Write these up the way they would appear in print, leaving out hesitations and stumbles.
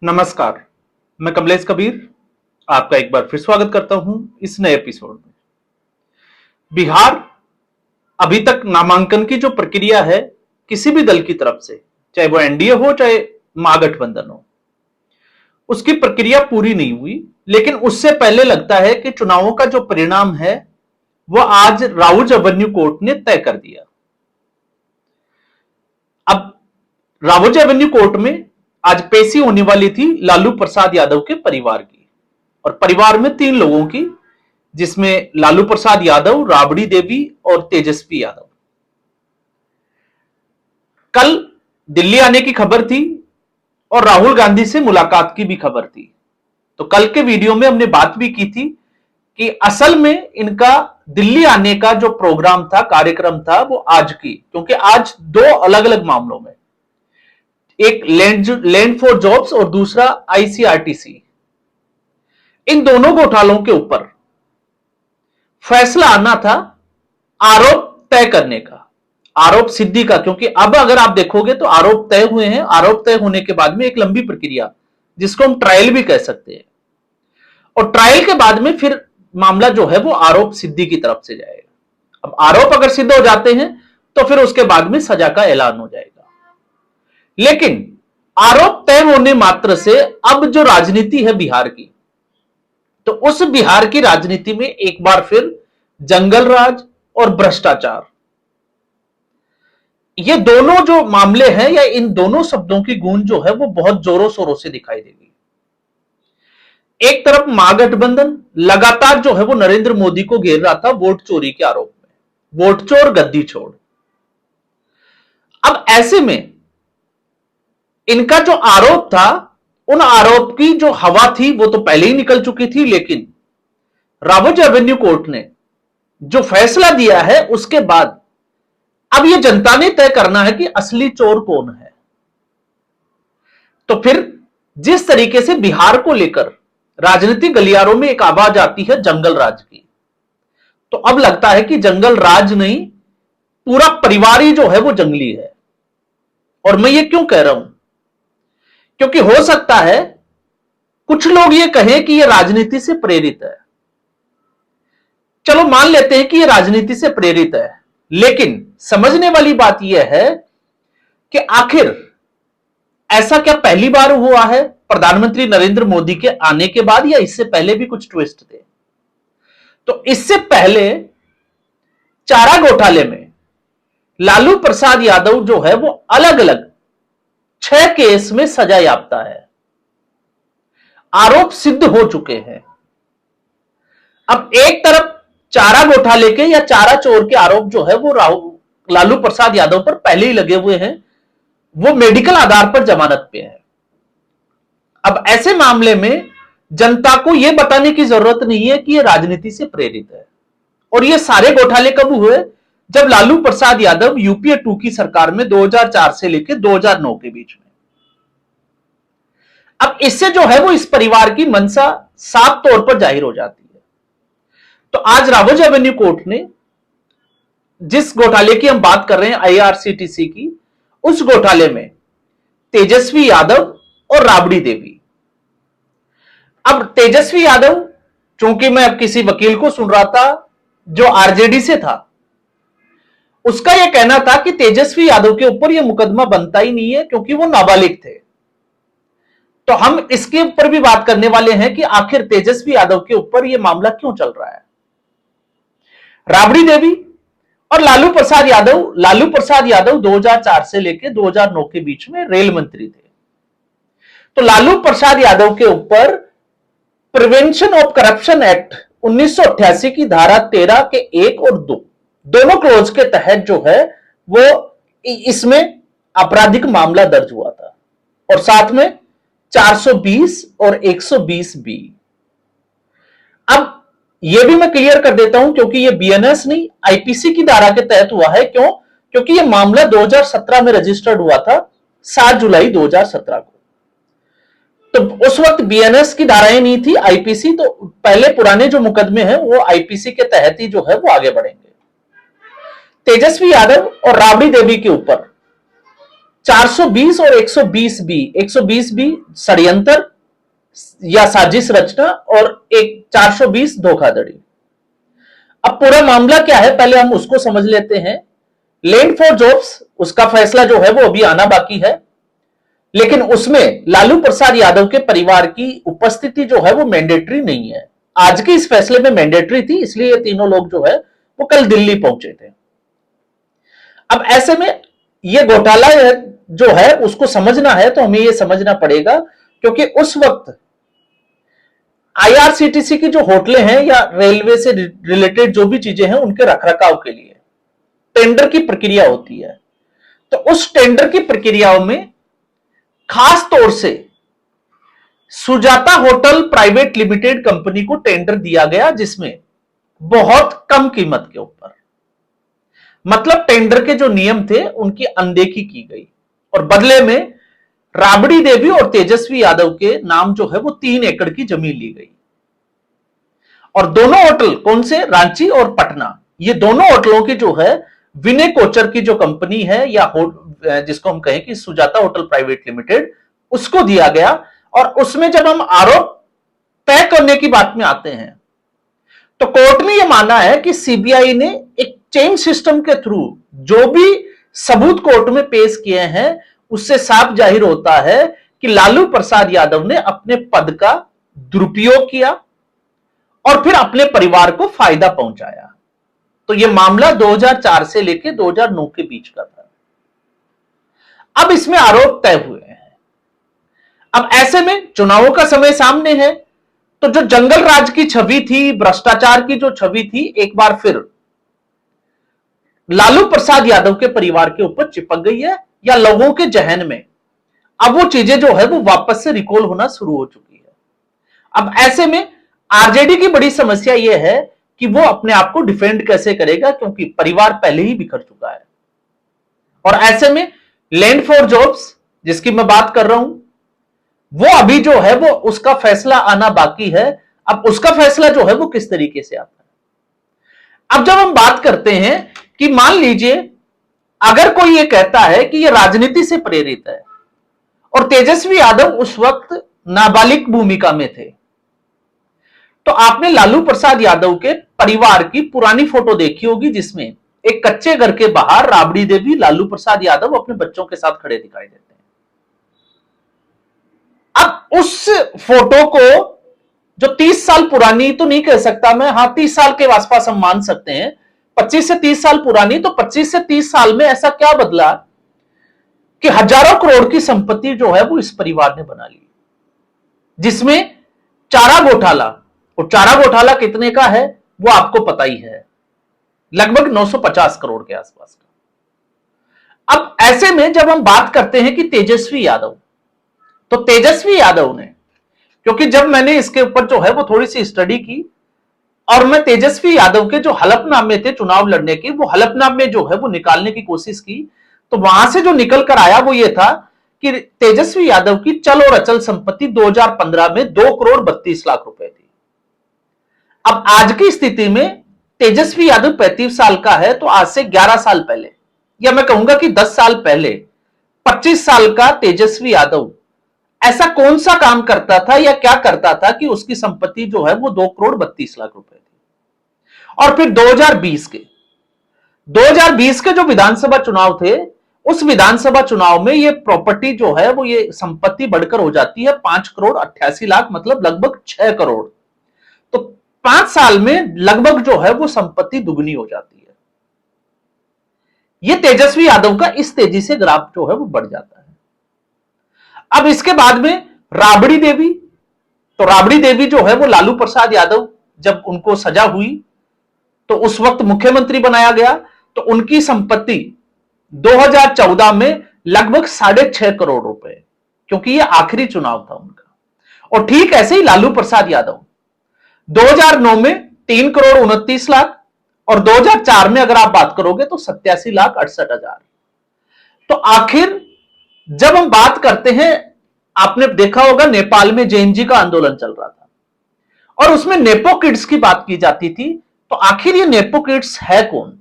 नमस्कार। मैं कमलेश कबीर आपका एक बार फिर स्वागत करता हूं इस नए एपिसोड में। बिहार अभी तक नामांकन की जो प्रक्रिया है किसी भी दल की तरफ से, चाहे वो एनडीए हो चाहे महागठबंधन हो, उसकी प्रक्रिया पूरी नहीं हुई। लेकिन उससे पहले लगता है कि चुनावों का जो परिणाम है वो आज राउज एवेन्यू कोर्ट ने तय कर दिया। अब राउज एवेन्यू कोर्ट में आज पेशी होने वाली थी लालू प्रसाद यादव के परिवार की, और परिवार में 3 लोगों की, जिसमें लालू प्रसाद यादव, राबड़ी देवी और तेजस्वी यादव। कल दिल्ली आने की खबर थी और राहुल गांधी से मुलाकात की भी खबर थी। तो कल के वीडियो में हमने बात भी की थी कि असल में इनका दिल्ली आने का जो प्रोग्राम था, कार्यक्रम था, वो आज की, क्योंकि आज 2 अलग अलग मामलों में, एक लैंड फॉर जॉब्स और दूसरा आईसीआरटीसी, इन दोनों घोटालों के ऊपर फैसला आना था आरोप तय करने का, आरोप सिद्धि का। क्योंकि अब अगर आप देखोगे तो आरोप तय हुए हैं, आरोप तय होने के बाद में एक लंबी प्रक्रिया, जिसको हम ट्रायल भी कह सकते हैं, और ट्रायल के बाद में फिर मामला जो है वो आरोप सिद्धि की तरफ से जाएगा। अब आरोप अगर सिद्ध हो जाते हैं तो फिर उसके बाद में सजा का ऐलान हो जाएगा। लेकिन आरोप तय होने मात्र से अब जो राजनीति है बिहार की, तो उस बिहार की राजनीति में एक बार फिर जंगल राज और भ्रष्टाचार, ये दोनों जो मामले हैं, या इन दोनों शब्दों की गूंज जो है वो बहुत जोरों शोरों से दिखाई देगी। एक तरफ महागठबंधन लगातार जो है वो नरेंद्र मोदी को घेर रहा था वोट चोरी के आरोप में, वोट चोर गद्दी छोड़। अब ऐसे में इनका जो आरोप था, उन आरोप की जो हवा थी वो तो पहले ही निकल चुकी थी, लेकिन राउज एवेन्यू कोर्ट ने जो फैसला दिया है उसके बाद अब यह जनता ने तय करना है कि असली चोर कौन है। तो फिर जिस तरीके से बिहार को लेकर राजनीतिक गलियारों में एक आवाज आती है जंगल राज की, तो अब लगता है कि जंगल राज नहीं, पूरा परिवार ही जो है वो जंगली है। और मैं ये क्यों कह रहा हूं, क्योंकि हो सकता है कुछ लोग ये कहें कि यह राजनीति से प्रेरित है। चलो मान लेते हैं कि यह राजनीति से प्रेरित है, लेकिन समझने वाली बात यह है कि आखिर ऐसा क्या पहली बार हुआ है प्रधानमंत्री नरेंद्र मोदी के आने के बाद, या इससे पहले भी कुछ ट्विस्ट थे। तो इससे पहले चारा घोटाले में लालू प्रसाद यादव जो है वो अलग अलग 6 केस में सजा याफ्ता है, आरोप सिद्ध हो चुके हैं। अब एक तरफ चारा घोटाले के या चारा चोर के आरोप जो है वो लालू प्रसाद यादव पर पहले ही लगे हुए हैं, वो मेडिकल आधार पर जमानत पे है। अब ऐसे मामले में जनता को यह बताने की जरूरत नहीं है कि यह राजनीति से प्रेरित है। और ये सारे घोटाले कब हुए, जब लालू प्रसाद यादव यूपीए 2 की सरकार में 2004 से लेकर 2009 के बीच में। अब इससे जो है वो इस परिवार की मंशा साफ तौर पर जाहिर हो जाती है। तो आज राउज एवेन्यू कोर्ट ने जिस घोटाले की हम बात कर रहे हैं, आईआरसीटीसी की, उस घोटाले में तेजस्वी यादव और राबड़ी देवी। अब तेजस्वी यादव, चूंकि मैं अब किसी वकील को सुन रहा था जो आरजेडी से था, उसका यह कहना था कि तेजस्वी यादव के ऊपर यह मुकदमा बनता ही नहीं है क्योंकि वो नाबालिग थे। तो हम इसके ऊपर भी बात करने वाले हैं कि आखिर तेजस्वी यादव के ऊपर यह मामला क्यों चल रहा है। राबड़ी देवी और लालू प्रसाद यादव 2004 से लेकर 2009 के बीच में रेल मंत्री थे। तो लालू प्रसाद यादव के ऊपर प्रिवेंशन ऑफ करप्शन एक्ट 1988 की धारा 13 के 1 और 2 दोनों क्लोज के तहत जो है वो इसमें आपराधिक मामला दर्ज हुआ था, और साथ में 420 और 120 बी। अब यह भी मैं क्लियर कर देता हूं, क्योंकि यह बीएनएस नहीं आईपीसी की धारा के तहत हुआ है। क्यों? क्योंकि यह मामला 2017 में रजिस्टर्ड हुआ था, 7 जुलाई 2017 को। तो उस वक्त बीएनएस की धाराएं नहीं थी, आईपीसी। तो पहले पुराने जो मुकदमे हैं वो आईपीसी के तहत ही जो है वो आगे बढ़ेंगे। तेजस्वी यादव और राबड़ी देवी के ऊपर 420 और 120 बी षड्यंत्र या साजिश रचना और एक 420 धोखाधड़ी। अब पूरा मामला क्या है पहले हम उसको समझ लेते हैं। लैंड फॉर जॉब्स उसका फैसला जो है वो अभी आना बाकी है, लेकिन उसमें लालू प्रसाद यादव के परिवार की उपस्थिति जो है वो मैंडेटरी नहीं है। आज के इस फैसले में मैंडेटरी थी, इसलिए ये तीनों लोग जो है वो कल दिल्ली पहुंचे थे। अब ऐसे में ये घोटाला जो है उसको समझना है तो हमें ये समझना पड़ेगा, क्योंकि उस वक्त आईआरसीटीसी की जो होटलें हैं या रेलवे से रिलेटेड जो भी चीजें हैं उनके रखरखाव के लिए टेंडर की प्रक्रिया होती है। तो उस टेंडर की प्रक्रियाओं में खास तौर से Sujata hotel private limited company को टेंडर दिया गया, जिसमें बहुत कम कीमत के ऊपर, मतलब टेंडर के जो नियम थे उनकी अनदेखी की गई और बदले में राबड़ी देवी और तेजस्वी यादव के नाम जो है वो 3 एकड़ की जमीन ली गई। और दोनों होटल कौन से, रांची और पटना, ये दोनों होटलों की जो है विनय कोचर की जो कंपनी है या जिसको हम कहें कि सुजाता होटल प्राइवेट लिमिटेड, उसको दिया गया। और उसमें जब हम आरोप तय करने की बात में आते हैं तो कोर्ट ने यह माना है कि सीबीआई ने एक चेन सिस्टम के थ्रू जो भी सबूत कोर्ट में पेश किए हैं उससे साफ जाहिर होता है कि लालू प्रसाद यादव ने अपने पद का दुरुपयोग किया और फिर अपने परिवार को फायदा पहुंचाया। तो यह मामला 2004 से लेकर 2009 के बीच का था। अब इसमें आरोप तय हुए हैं। अब ऐसे में चुनावों का समय सामने है, तो जो जंगल राज की छवि थी, भ्रष्टाचार की जो छवि थी, एक बार फिर लालू प्रसाद यादव के परिवार के ऊपर चिपक गई है, या लोगों के जहन में अब वो चीजें जो है वो वापस से रिकॉल होना शुरू हो चुकी है। अब ऐसे में आरजेडी की बड़ी समस्या यह है कि वो अपने आप को डिफेंड कैसे करेगा, क्योंकि परिवार पहले ही बिखर चुका है। और ऐसे में लैंड फॉर जॉब्स जिसकी मैं बात कर रहा हूं, वो अभी जो है वो उसका फैसला आना बाकी है। अब उसका फैसला जो है वो किस तरीके से आता है। अब जब हम बात करते हैं कि मान लीजिए अगर कोई ये कहता है कि ये राजनीति से प्रेरित है और तेजस्वी यादव उस वक्त नाबालिग भूमिका में थे, तो आपने लालू प्रसाद यादव के परिवार की पुरानी फोटो देखी होगी जिसमें एक कच्चे घर के बाहर राबड़ी देवी, लालू प्रसाद यादव अपने बच्चों के साथ खड़े दिखाई देते हैं। अब उस फोटो को जो 30 साल पुरानी तो नहीं कह सकता मैं, हां 30 साल के आसपास हम मान सकते हैं, 25 से 30 साल पुरानी, तो 25 से 30 साल में ऐसा क्या बदला कि हजारों करोड़ की संपत्ति जो है वो इस परिवार ने बना ली, जिसमें चारा घोटाला, और चारा घोटाला कितने का है वो आपको पता ही है, लगभग 950 करोड़ के आसपास का। अब ऐसे में जब हम बात करते हैं कि तेजस्वी यादव, तो तेजस्वी यादव ने, क्योंकि जब मैंने इसके ऊपर जो है वो थोड़ी सी स्टडी की और मैं तेजस्वी यादव के जो हलफनामे थे चुनाव लड़ने के, वो हलफनामे जो है वो निकालने की कोशिश की, तो वहां से जो निकल कर आया वो ये था कि तेजस्वी यादव की चल और अचल संपत्ति 2015 में 2 करोड़ 32 लाख रुपए थी। अब आज की स्थिति में तेजस्वी यादव 35 साल का है, तो आज से 11 साल पहले, या मैं कहूंगा कि 10 साल पहले 25 साल का तेजस्वी यादव ऐसा कौन सा काम करता था या क्या करता था कि उसकी संपत्ति जो है वो 2 करोड़ 32 लाख रुपए थी। और फिर 2020 के जो विधानसभा चुनाव थे, उस विधानसभा चुनाव में ये प्रॉपर्टी जो है वो, ये संपत्ति बढ़कर हो जाती है 5 करोड़ 88 लाख, मतलब लगभग 6 करोड़। तो 5 साल में लगभग जो है वो संपत्ति दुगनी हो जाती है। ये तेजस्वी यादव का इस तेजी से ग्राफ जो है वो बढ़ जाता है। अब इसके बाद में राबड़ी देवी, तो राबड़ी देवी जो है वो लालू प्रसाद यादव जब उनको सजा हुई तो उस वक्त मुख्यमंत्री बनाया गया, तो उनकी संपत्ति 2014 में लगभग 6.5 करोड़ रुपए, क्योंकि ये आखिरी चुनाव था उनका। और ठीक ऐसे ही लालू प्रसाद यादव 2009 में 3 करोड़ 29 लाख, और 2004 में अगर आप बात करोगे तो 87 लाख 68 हजार। तो आखिर जब हम बात करते हैं, आपने देखा होगा नेपाल में जेएनजी का आंदोलन चल रहा था और उसमें नेपो किड्स की बात की जाती थी, तो आखिर ये नेपो किड्स है कौन?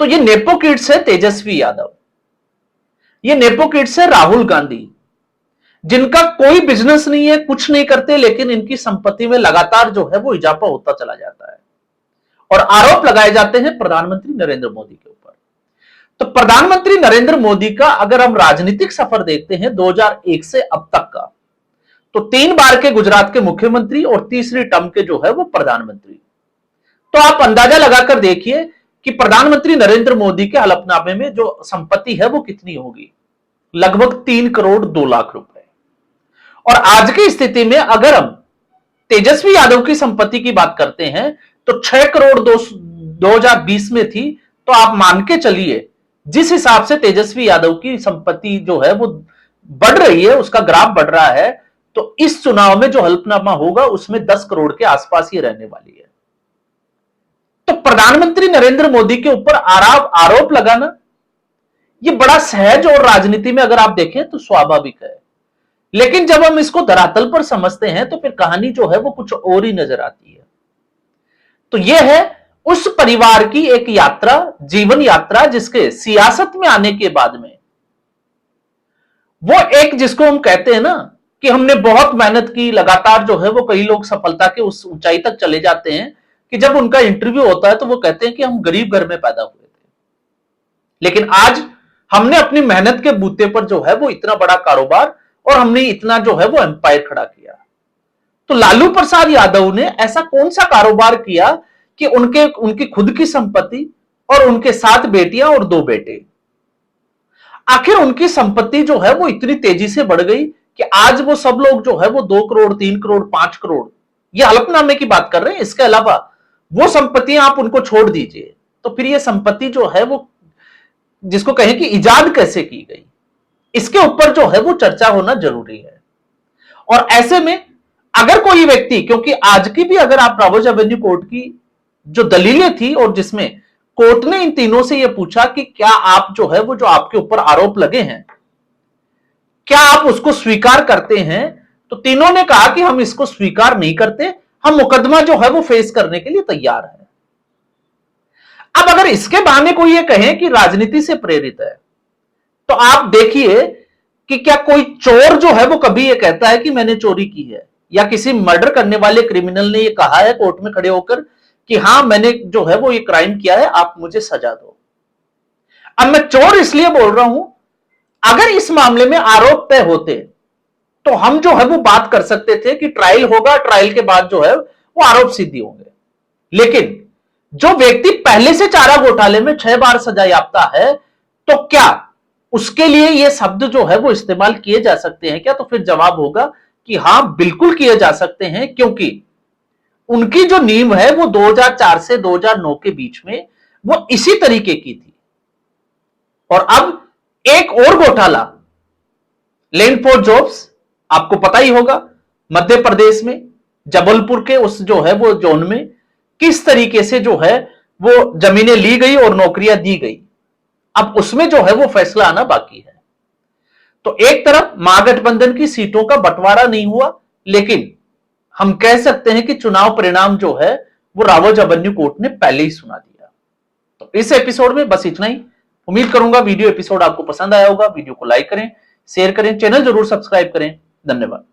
तो ये नेपो किड्स है तेजस्वी यादव। ये नेपो किड्स है राहुल गांधी, जिनका कोई बिजनेस नहीं है, कुछ नहीं करते, लेकिन इनकी संपत्ति में लगातार जो है वो इजाफा होता चला जाता है और आरोप लगाए जाते हैं प्रधानमंत्री नरेंद्र मोदी के ऊपर। तो प्रधानमंत्री नरेंद्र मोदी का अगर हम राजनीतिक सफर देखते हैं 2001 से अब तक का, तो 3 बार के गुजरात के मुख्यमंत्री और तीसरी टर्म के जो है वो प्रधानमंत्री। तो आप अंदाजा लगाकर देखिए कि प्रधानमंत्री नरेंद्र मोदी के हलफनामे में जो संपत्ति है वो कितनी होगी, लगभग 3 करोड़ 2 लाख रुपए। और आज की स्थिति में अगर हम तेजस्वी यादव की संपत्ति की बात करते हैं तो 6 करोड़ 2020 में थी। तो आप मान के चलिए जिस हिसाब से तेजस्वी यादव की संपत्ति जो है वो बढ़ रही है, उसका ग्राफ बढ़ रहा है, तो इस चुनाव में जो हलफनामा होगा उसमें 10 करोड़ के आसपास ही रहने वाली है। तो प्रधानमंत्री नरेंद्र मोदी के ऊपर आरोप लगाना यह बड़ा सहज और राजनीति में अगर आप देखें तो स्वाभाविक है, लेकिन जब हम इसको धरातल पर समझते हैं तो फिर कहानी जो है वो कुछ और ही नजर आती है। तो यह है उस परिवार की एक यात्रा, जीवन यात्रा, जिसके सियासत में आने के बाद में वो एक जिसको हम कहते हैं ना कि हमने बहुत मेहनत की, लगातार जो है वो कई लोग सफलता के उस ऊंचाई तक चले जाते हैं कि जब उनका इंटरव्यू होता है तो वो कहते हैं कि हम गरीब घर में पैदा हुए थे, लेकिन आज हमने अपनी मेहनत के बूते पर जो है वो इतना बड़ा कारोबार और हमने इतना जो है वो एम्पायर खड़ा किया। तो लालू प्रसाद यादव ने ऐसा कौन सा कारोबार किया कि उनकी खुद की संपत्ति और उनके 7 बेटियां और 2 बेटे, आखिर उनकी संपत्ति जो है वो इतनी तेजी से बढ़ गई कि आज वो सब लोग जो है वो 2 करोड़ 3 करोड़ 5 करोड़, ये हलफनामे की बात कर रहे हैं। इसके अलावा वो संपत्तियां आप उनको छोड़ दीजिए, तो फिर ये संपत्ति जो है वो जिसको कहें कि इजाद कैसे की गई, इसके ऊपर जो है वो चर्चा होना जरूरी है। और ऐसे में अगर कोई व्यक्ति, क्योंकि आज की भी अगर आप रावोज एवेन्यू कोर्ट की जो दलीलें थी और जिसमें कोर्ट ने इन तीनों से यह पूछा कि क्या आप जो है वो जो आपके ऊपर आरोप लगे हैं क्या आप उसको स्वीकार करते हैं, तो तीनों ने कहा कि हम इसको स्वीकार नहीं करते, हम मुकदमा जो है वो फेस करने के लिए तैयार है। अब अगर इसके बहाने कोई ये कहे कि राजनीति से प्रेरित है, तो आप देखिए कि क्या कोई चोर जो है वो कभी ये कहता है कि मैंने चोरी की है, या किसी मर्डर करने वाले क्रिमिनल ने ये कहा है कोर्ट में खड़े होकर कि हां मैंने जो है वो ये क्राइम किया है, आप मुझे सजा दो। अब मैं चोर इसलिए बोल रहा हूं, अगर इस मामले में आरोप तय होते तो हम जो है वो बात कर सकते थे कि ट्रायल होगा, ट्रायल के बाद जो है वो आरोप सिद्धि होंगे। लेकिन जो व्यक्ति पहले से चारा घोटाले में 6 बार सजा याफ्ता है, तो क्या उसके लिए ये शब्द जो है वो इस्तेमाल किए जा सकते हैं क्या? तो फिर जवाब होगा कि हां बिल्कुल किए जा सकते हैं, क्योंकि उनकी जो नींव है वो 2004 से 2009 के बीच में वो इसी तरीके की थी। और अब एक और घोटाला, लैंड फॉर जॉब्स, आपको पता ही होगा मध्य प्रदेश में जबलपुर के उस जो है वो जोन में किस तरीके से जो है वो जमीनें ली गई और नौकरियां दी गई। अब उसमें जो है वो फैसला आना बाकी है। तो एक तरफ महागठबंधन की सीटों का बंटवारा नहीं हुआ, लेकिन हम कह सकते हैं कि चुनाव परिणाम जो है वो रावोज एवेन्यू कोर्ट ने पहले ही सुना दिया। तो इस एपिसोड में बस इतना ही। उम्मीद करूंगा वीडियो एपिसोड आपको पसंद आया होगा। वीडियो को लाइक करें, शेयर करें, चैनल जरूर सब्सक्राइब करें। धन्यवाद।